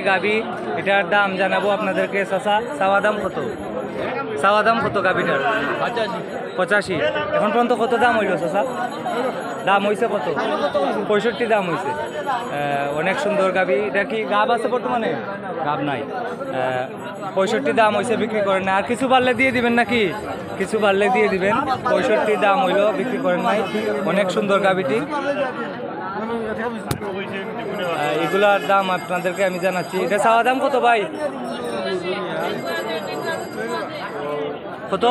গাবি এটার দাম জানাবো আপনাদেরকে। চাচা চাওয়া দাম কত? চাওয়া দাম কত গাবিটার? 85। এখন পর্যন্ত কত দাম হইল চাচা? দাম হয়েছে কত? 65 দাম হয়েছে। অনেক সুন্দর গাবি। এটা কি গাব আছে বর্তমানে? গাব নাই। 65 দাম হয়েছে, বিক্রি করেন না। আর কিছু বাড়লে দিয়ে দিবেন নাকি? কিছু বাড়লে দিয়ে দিবেন। 65 দাম হইল, বিক্রি করেন নাই। অনেক সুন্দর গাবিটি। এগুলার দাম আপনাদেরকে আমি জানাচ্ছি। এটা চাওয়া দাম কত ভাই? কত?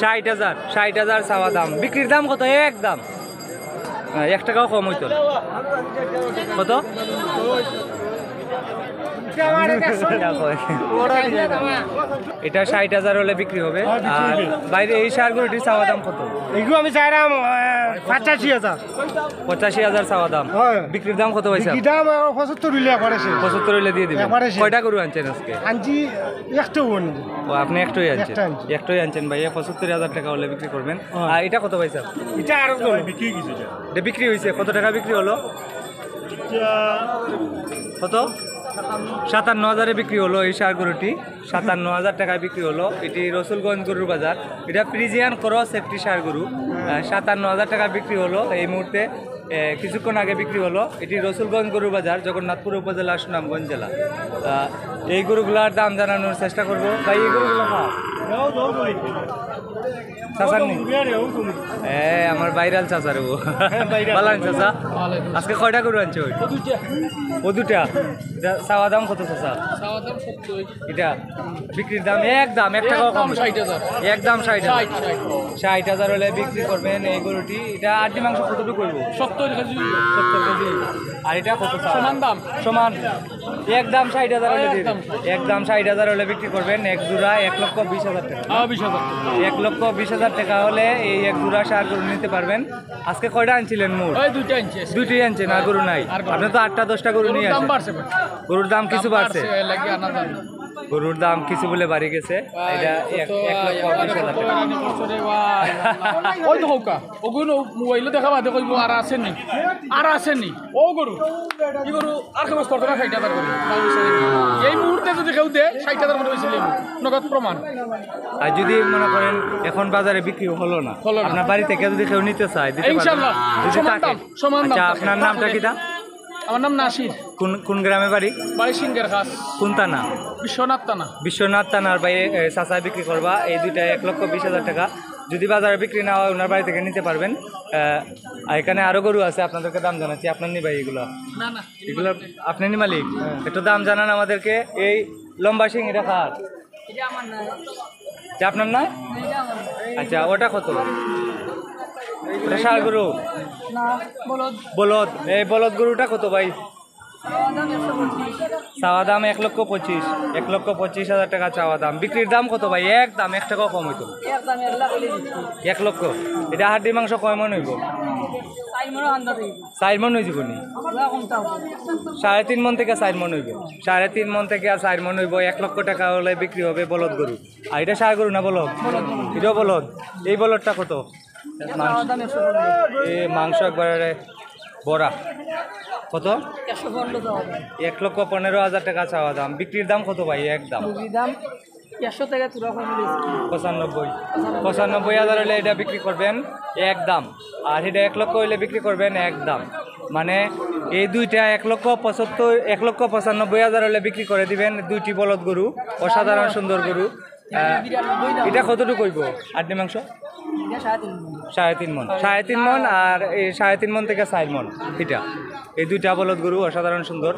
60,000। 60,000 চাওয়া দাম। বিক্রির দাম কত? একদম 1 টাকাও কম হইতো না। কত? এটা 60,000 হলে বিক্রি হবে। আর বাইরে এই সারগুলোটির চাওয়া দাম কত? এগুলো আমি চাইলাম 85,000। 85,000 চাওয়া দাম। বিক্রির দাম কত পয়সা? দাম 75 হইলে পড়েছে। 75 হইলে দিয়ে দিবেন। কয়টা গরু আনছেন আজকে? আনছি একটা বোন। ও আপনি একটাই আনছেন? একটাই আনছেন ভাইয়া। 75,000 টাকা হলে বিক্রি করবেন। আর এটা কত পয়সা? এটা আরো বিক্রি হয়েছে। এটা বিক্রি হয়েছে। কত টাকা বিক্রি হলো? কত? 57,000-এ বিক্রি হলো এই সার গরুটি। 57,000 টাকায় বিক্রি হলো। এটি রসুলগঞ্জ গরুর বাজার। এটা ফ্রিজিয়ান ক্রস একটি সার গরু। 57,000 টাকা বিক্রি হলো এই মুহূর্তে। কিছুক্ষণ আগে বিক্রি হলো। এটি রসুলগঞ্জ গরুর বাজার, জগন্নাথপুর উপজেলা, সুনামগঞ্জ জেলা। এই গরুগুলার দাম জানানোর চেষ্টা করবো। ভাই এই গরুগুলো আমার বাইরাল চাচার বালান চাচা। আজকে কয়টা গরু আনছে? ও দুটা। এটা চাওয়া দাম কত চাচা? এটা বিক্রির দাম একদম 1 টাকাও কম। একদম 60,000 হলে বিক্রি করবেন এই গরুটি। এটা আটটি মাংস কতটুকু করবো? 70 কেজি। আর এটা কত? সমান দাম। সমান একদম 60,000 হলে একদম 60,000 হলে বিক্রি করবেন। এক জোড়া 1,20,000 টাকা। 1,20,000 টাকা হলে এই এক জোড়া সার গরু নিতে পারবেন। আজকে কয়টা আনছিলেন? মোট দুইটাই আনছেন। আর গরু নাই? আপনি তো 8টা-10টা গরু নিয়ে আসেন। গরুর দাম কিছু বাড়ছে? গরুর দাম কিছু বলে বাড়ি গেছে। এটা 1,20,000 টাকা। ওই তো হোকা ওগুলো মোবাইলে দেখা বাদে কইব আর আসেনি ও গরু কি গরু আর খবর করতে না 60,000 করে এই মুহূর্তে যদি কেউ দেয় 60,000 করে বেশি লেবু নগদ প্রমাণ। আর যদি মনে করেন এখন বাজারে বিক্রি হলো না, আপনার বাড়ি থেকে যদি কেউ নিতে চায় দিতে পারবেন ইনশাআল্লাহ। সমান দাম। আপনার নামটা কি? আমার নাম নাসির। কোন গ্রামে বাড়ি? সিংহের খাস। কোন থানা? বিশ্বনাথ থানার বাইরে চাচায় বিক্রি করবা এই দুইটা 1,20,000 টাকা। যদি বাজারে বিক্রি না হয় ওনার বাড়ি থেকে নিতে পারবেন। এখানে আরো গরু আছে, আপনাদেরকে দাম জানাচ্ছি। আপনার নি ভাই এগুলো? এগুলো আপনি নি মালিক? একটু দাম জানান আমাদেরকে। এই লম্বা সিং এটা কার? আপনার না? আচ্ছা, ওটা কত? ষাড় গরু? বলদ। এই বলদ গরুটা কত ভাই? চাওয়া দাম 1,25,000। 1,25,000 টাকা চাওয়া দাম। বিক্রির দাম কত ভাই? একদম 1 টাকাও কম হইতো। 1 লক্ষ। এটা হাড্ডি মাংস কয় মন হইব? 4 মন হয়ে যাব নি? 3.5 মন থেকে 4 মন হইব। 3.5 মন থেকে 4 মন হইব। 1 লক্ষ টাকা হলে বিক্রি হবে বলদ গরু। আর এটা ষাড় গরু না বলদ? এটাও বলদ। এই বলদটা কত? মাংস একবারে বড়া। কত? 1,15,000 টাকা চাওয়া দাম। বিক্রির দাম কত ভাই? একদম 95,000 হলে এটা বিক্রি করবেন একদম। আর এটা 1 লক্ষ হইলে বিক্রি করবেন একদম। মানে এই দুইটা 1,95,000 হলে বিক্রি করে দিবেন। দুইটি বলদ গরু, অসাধারণ সুন্দর গরু। এটা কতটুকু হইব আটটি মাংস? 3.5 মন। 3.5 মন। আর এই 3.5 মন থেকে 4 মন। এটা এই দুইটা বলদ গরু অসাধারণ সুন্দর।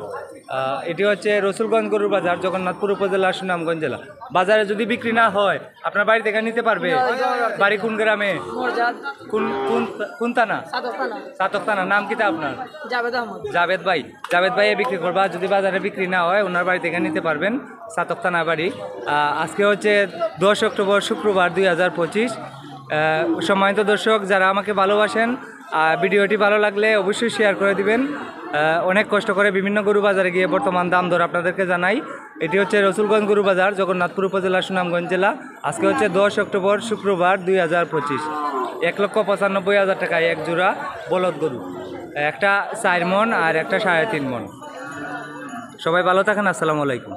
এটি হচ্ছে রসুলগঞ্জ গরুর বাজার, জগন্নাথপুর উপজেলা, সুনামগঞ্জ জেলা। বাজারে যদি বিক্রি না হয় আপনার বাড়ি থেকে নিতে পারবে। বাড়ি কোন গ্রামে? কোন থানা? সাতক থানা। নাম কিতা আপনার? জাভেদ ভাই। জাভেদ ভাই বিক্রি করবা। যদি বাজারে বিক্রি না হয় ওনার বাড়ি থেকে নিতে পারবেন। সাতক থানা বাড়ি। আজকে হচ্ছে 10 অক্টোবর শুক্রবার 2025। সম্মানিত দর্শক, যারা আমাকে ভালোবাসেন, ভিডিওটি ভালো লাগলে অবশ্যই শেয়ার করে দিবেন। অনেক কষ্ট করে বিভিন্ন গরু বাজারে গিয়ে বর্তমান দাম দর আপনাদেরকে জানাই। এটি হচ্ছে রসুলগঞ্জ গরু বাজার, জগন্নাথপুর উপজেলা, সুনামগঞ্জ জেলা। আজকে হচ্ছে 10 অক্টোবর শুক্রবার 2025। 1,95,000 টাকায় এক জোড়া বলদ গরু। একটা 4 মন আর একটা 3.5 মন। সবাই ভালো থাকেন, আসসালামু আলাইকুম।